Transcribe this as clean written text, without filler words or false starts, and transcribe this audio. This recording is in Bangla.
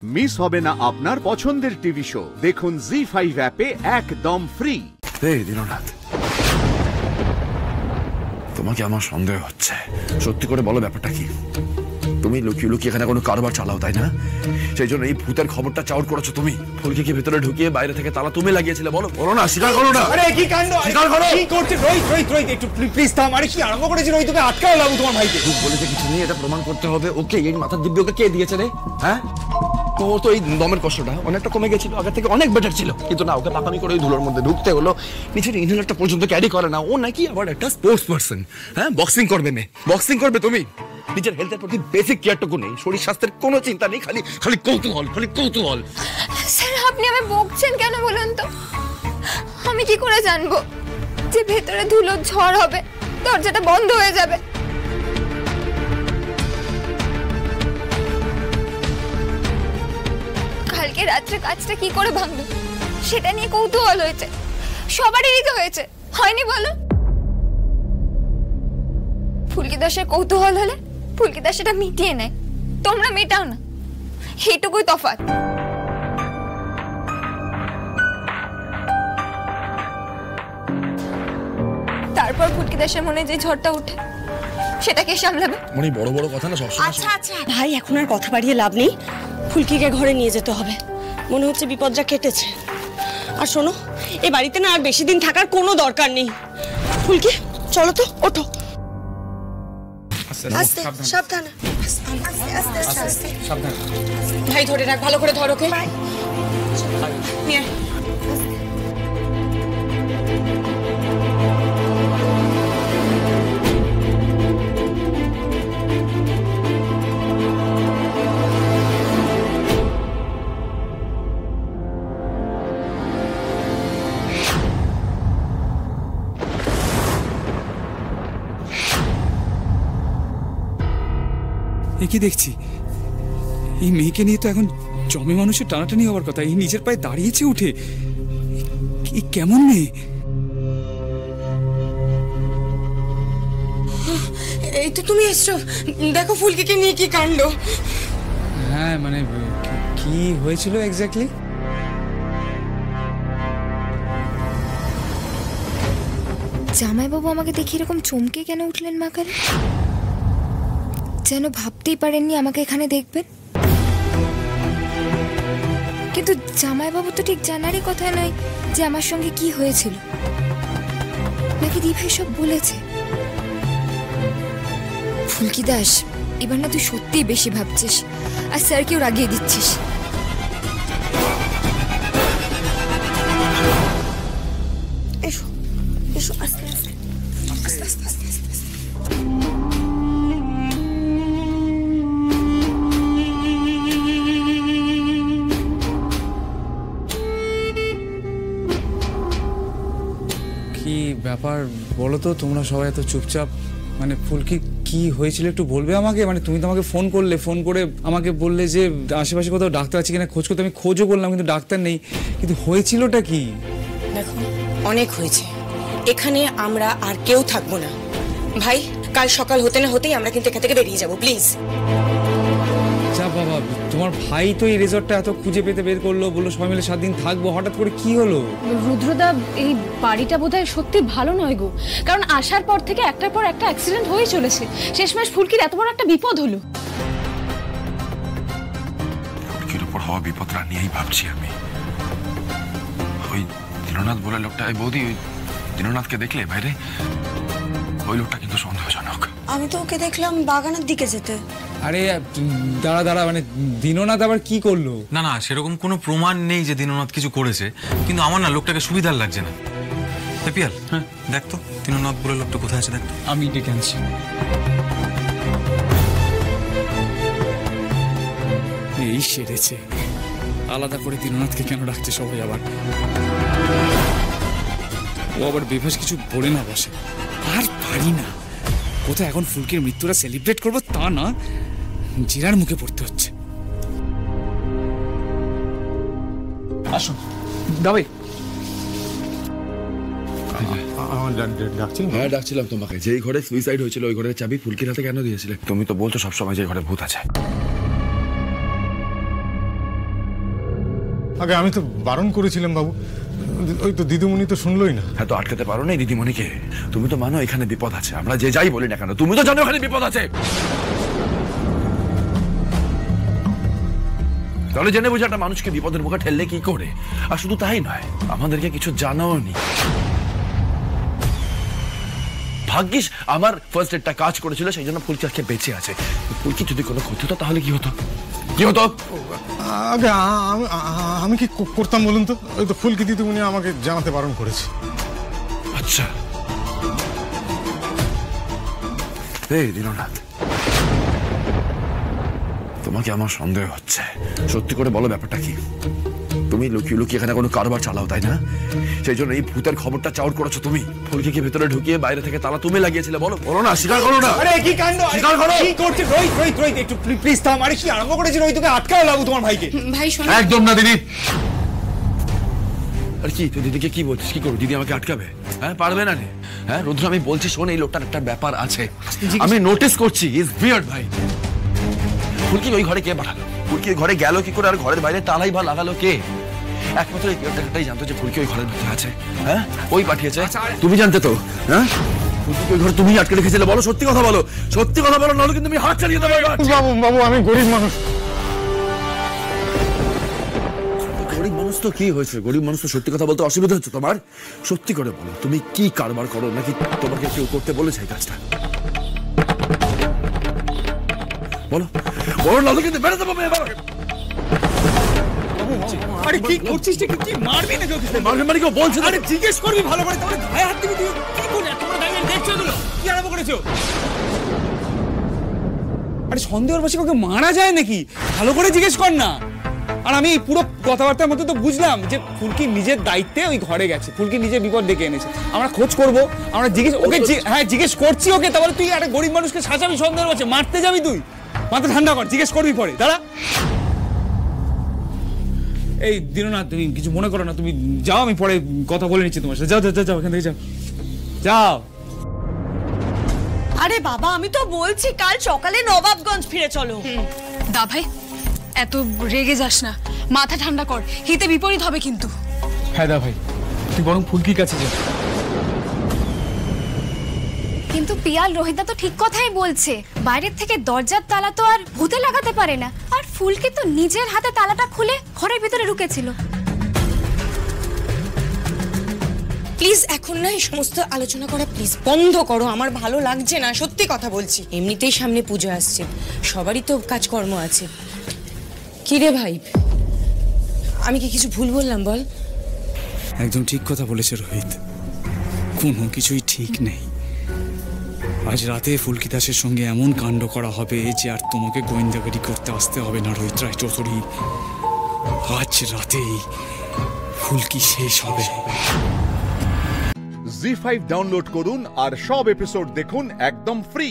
মিস হবে না আপনার পছন্দের টিভি শো। দেখুন জি5 অ্যাপে একদম ফ্রি। এই দীননাথ, তোমাকে আমার সন্দেহ হচ্ছে। সত্যি করে বলো ব্যাপারটা কি? তুমি লুকিয়ে লুকিয়ে এখানে কোনো কারবার চালাও, তাই না? সেই জন্য এই ভূতের খবরটা চাউর করেছো তুমি। ফুলকে ভেতরে ঢুকিয়ে বাইরে থেকে তালা তুমি লাগিয়েছিলে। বলো বলো না, স্বীকার করো না। আরে কি কাণ্ড! স্বীকার করো। কি করছে রোহিত একটু প্লিজ থাম। আরে কি আরম্ভ করেছে রোহিত? তোকে আটকালাম তোমার ভাইকে। তুই বলেছে কিছু নেই, এটা প্রমাণ করতে হবে। ওকে এই মাথার দিব্যি ওকে কে দিয়েছে রে? হ্যাঁ, তো তো এই দমের কষ্টটা অনেকটা কমে গেছিল, আগের থেকে অনেক বেটার ছিল। কিন্তু না, ওকে পাকামি করে ওই ধুলোর মধ্যে ঢুকতে হলো। নিচের ইনহেলারটা পর্যন্ত ক্যারি করে না ও, নাকি আবার একটা স্পোর্টস পারসন। হ্যাঁ, বক্সিং করবে মেয়ে, বক্সিং করবে। তুমি নিজের হেলথের প্রতি বেসিক কেয়ারটুকু নেই, শরীর স্বাস্থ্যের কোনো চিন্তা নেই, খালি খালি কৌতূহল, খালি কৌতূহল। স্যার আপনি আমায় বকছেন কেন বলুন তো? আমি কি করে জানবো যে ভেতরে ধুলোর ঝড় হবে, দরজাটা বন্ধ হয়ে যাবে? কালকে রাত্রে কাজটা কি করে ভাঙলো সেটা নিয়ে কৌতূহল হয়েছে, সবারই তো হয়েছে, হয়নি বলো? ফুলকি দাসের কৌতূহল হলে ফুলকি দাস সেটা মিটিয়ে নেয়, তোমরা মেটাও না, এইটুকুই তফাৎ। তারপর ফুলকি দাসের মনে যে ঝড়টা উঠে সেটা কে সামলাবে? মানে বড় বড় কথা না সবসময়। আচ্ছা ভাই, এখন আর কথা বাড়িয়ে লাভ নেই। ফুলকিকে ঘরে নিয়ে যেতে হবে, মনে হচ্ছে বিপদটা কেটেছে। আর শোনো, এই বাড়িতে না আর বেশি দিন থাকার কোনো দরকার নেই। ফুলকি চলো তো, ওঠো। আস্তে সাবধানে, সাবধানে। ভাই ধরে রাখ, ভালো করে ধরো। ওকে নিয়ে কি দেখছি, এই মেয়েকে নিয়ে তো এখন জমে মানুষের টানাটানি হওয়ার কথা। এই নিজের পায়ে দাঁড়িয়েছে উঠে, কেমন মেয়ে! এই তো তুমি এসছো, দেখো ফুলকিকে নিয়ে কি কাণ্ড। হ্যাঁ মানে কি হয়েছিল এক্স্যাক্টলি? জামাইবাবু আমাকে দেখে এরকম চমকে কেন উঠলেন মা কালী? যেন ভাবতেই পারেননি আমাকে এখানে দেখবেন। কিন্তু জামাইবাবু তো ঠিক জানারই কথা নয় যে আমার সঙ্গে কি হয়েছিল, নাকি দীপে সব বলেছে? ফুলকি দাস, এবার না তুই সত্যিই বেশি ভাবছিস আর স্যারকেও রাগিয়ে দিচ্ছিস। এসো এসো, আস্তে আস্তে আস্তে আস্তে আস্তে আস্তে। কি ব্যাপার বলো তো, তোমরা সবাই এত চুপচাপ? মানে ফুলকি কি হয়েছিল একটু বলবে আমাকে? মানে তুমি তো আমাকে ফোন করলে, ফোন করে আমাকে বললে যে আশেপাশে কোথাও ডাক্তার আছে কিনা খোঁজ করতে। আমি খোঁজও করলাম কিন্তু ডাক্তার নেই। কিন্তু হয়েছিলটা কি? দেখো, অনেক হয়েছে, এখানে আমরা আর কেউ থাকবো না। ভাই, কাল সকাল হতে না হতেই আমরা কিন্তু এখান থেকে বেরিয়ে যাবো, প্লিজ। যা বাবা, তোমার ভাই তো এই রিসর্টটা এত খুঁজে পেতে বের করলো, বললো সবাই মিলে 7 দিন থাকবো, হঠাৎ করে কি হলো? রুদ্রদা, এই বাড়িটা বোধহয় সত্যি ভালো নয় গো, কারণ আসার পর থেকে একটার পর একটা অ্যাক্সিডেন্ট হয়ে চলেছে। শেষমেশ ফুলকির এত বড় একটা বিপদ হলো। ফুলকির উপর হওয়া বিপদটা নিয়েই ভাবছি আমি। ওই দীননাথ বলে লোকটা, বৌদি ওই দীননাথকে দেখলে বাইরে? ওই লোকটা কিন্তু সন্দেহজনক। আমি তো ওকে দেখলাম বাগানের দিকে যেতে। আরে দাঁড়া দাঁড়া, মানে দীননাথ আবার কি করলো? না না, সেরকম কোনো প্রমাণ নেই যে দীননাথ কিছু করেছে, কিন্তু আমার না লোকটাকে সুবিধার লাগছে না। পিয়াল, হ্যাঁ দেখ তো দীননাথ বলে লোকটা কোথায় আছে, দেখ তো। আমি ডেকে আনছি। এই সেরেছে, আলাদা করে দীননাথকে কেন ডাকছে সবাই আবার? ও আবার বেভাস কিছু বলে না বসে। আর পারি না, কোথায় এখন ফুলকির মৃত্যুটা সেলিব্রেট করবো তা না, জিরার মুখে পড়তে হচ্ছে। আসুন দাবে। হ্যাঁ ডাকছিলাম তোমাকে। যেই ঘরে সুইসাইড হয়েছিল ওই ঘরের চাবি ফুলকির হাতে কেন দিয়েছিলে? তুমি তো বলছো সবসময় যে ঘরে ভূত আছে। আগে আমি তো বারণ করেছিলাম বাবু, ওই তো দিদিমণি তো শুনলই না। হ্যাঁ, তো আটকাতে পারো না দিদিমণিকে? তুমি তো মানো এখানে বিপদ আছে, আমরা যে যাই বলি না কেন তুমি তো জানো এখানে বিপদ আছে। তাহলে জেনে বুঝে একটা মানুষকে বিপদের মুখে ঠেললে কি করে? আর শুধু তাই নয়, আমাদেরকে কিছু জানাওনি। ভাগ্যিস আমার ফার্স্ট এডটা কাজ করেছিল, সেই জন্য ফুলকি আজকে বেঁচে আছে। ফুলকি যদি কোনো ক্ষতি হতো তাহলে কি হতো? কি হতো? আগে আমি কি করতাম বলুন তো? ওই তো ফুলকি দিদিমণি আমাকে জানাতে বারণ করেছে। আচ্ছা, এই দীননাথ, তোমাকে আমার সন্দেহ হচ্ছে। সত্যি করে বলো ব্যাপারটা কি? তুমি লুকিয়ে লুকিয়ে এখানে কোনো কারবার চালাও, তাই না? সেই জন্য এই ভূতের খবরটা চাউর করেছো তুমি। ফুলকিকে ভেতরে ঢুকিয়ে বাইরে থেকে তালা তুমি লাগিয়েছিলে। বলো বলো না, স্বীকার করো না। আরে কি কাণ্ড! স্বীকার করো। কি করছে রোহিত? রোহিত রোহিত একটু প্লিজ থাম। আরে কি আরম্ভ করেছে রোহিত? তোকে আটকাও লাগু তোমার ভাইকে। ভাই শোনো, একদম না দিদি। আর কি তুই দিদিকে কি বলছিস? কি করবো? দিদি আমাকে আটকাবে? হ্যাঁ, পারবে না রে। হ্যাঁ রুদ্র, আমি বলছি শোন, এই লোকটার একটা ব্যাপার আছে, আমি নোটিস করছি। ইজ উইয়ার্ড ভাই। ফুলকি ওই ঘরে কে পাঠালো? ফুলকি ওই ঘরে গেল কি করে? আর ঘরের বাইরে তালাই বা লাগালো কে? একমাত্র এই কেয়ারটেকারটাই জানতো যে ফুলকি ওই ঘরের ভিতরে আছে। হ্যাঁ, ওই পাঠিয়েছে। তুমি জানতে তো? হ্যাঁ, ফুলকি ওই ঘরে তুমি আটকে রেখেছিলে। বলো, সত্যি কথা বলো, সত্যি কথা বলো, নাহলে কিন্তু আমি হাত চালিয়ে দেবো। বাবু বাবু, আমি গরিব মানুষ। গরিব মানুষ তো কি হয়েছে? গরিব মানুষ তো সত্যি কথা বলতে অসুবিধা হচ্ছে তোমার? সত্যি করে বলো, তুমি কি কারবার করো, নাকি তোমাকে কেউ করতে বলেছে এই কাজটা? বলো বলো, নাহলে কিন্তু বেড়ে দেবো। আরে কি করছিস? কি মারবি না? মারবে মানে কেউ বলছে? আরে জিজ্ঞেস করবি ভালো করে, তাহলে গায়ে হাত দিবি। তুই কি করে তোমরা দাঁড়িয়ে দেখছো এগুলো? কি আরম্ভ করেছো? আরে সন্দেহের বসে কাউকে মারা যায় নাকি? ভালো করে জিজ্ঞেস কর না। আর আমি পুরো কথাবার্তার মধ্যে তো বুঝলাম যে ফুলকি নিজের দায়িত্বে ওই ঘরে গেছে, ফুলকি নিজের বিপদ ডেকে এনেছে। আমরা খোঁজ করবো, আমরা জিজ্ঞেস ওকে, হ্যাঁ জিজ্ঞেস করছি ওকে। তাহলে তুই একটা গরিব মানুষকে সাজাবি সন্দেহের বসে? মারতে যাবি তুই? মাথা ঠান্ডা কর, জিজ্ঞেস করবি পরে। দাঁড়া। এই দীননাথ, তুমি কিছু মনে করো না, তুমি যাও, আমি পরে কথা বলে নিচ্ছি তোমার সাথে। যাও যাও যাও, এখান থেকে যাও যাও। আরে বাবা, আমি তো বলছি কাল সকালে নবাবগঞ্জ ফিরে চলো। দা ভাই, এত রেগে যাস না, মাথা ঠান্ডা কর, হিতে বিপরীত হবে কিন্তু। হ্যাঁ দা ভাই, তুই বরং ফুলকির কাছে যা। কিন্তু পিয়াল, রোহিতদা তো ঠিক কথাই বলছে। বাইরের থেকে দরজার তালা তো আর ভূতে লাগাতে পারে না। আর ফুলকি তো নিজের হাতে তালাটা খুলে ঘরের ভিতরে ঢুকেছিল। প্লিজ এখন না এই সমস্ত আলোচনা করা প্লিজ বন্ধ করো। আমার ভালো লাগছে না, সত্যি কথা বলছি। এমনিতেই সামনে পুজো আসছে, সবারই তো কাজকর্ম আছে। কি রে ভাই, আমি কি কিছু ভুল বললাম বল? একদম ঠিক কথা বলেছে রোহিত, কোনো কিছুই ঠিক নেই। আজ রাতে ফুলকি দাসের সঙ্গে এমন কাণ্ড করা হবে যে আর তোমাকে গোয়েন্দাগিরি করতে আসতে হবে না রোহিত রায় চৌধুরী। আজ রাতেই ফুলকি শেষ হবে। জি5 ডাউনলোড করুন আর সব এপিসোড দেখুন একদম ফ্রি।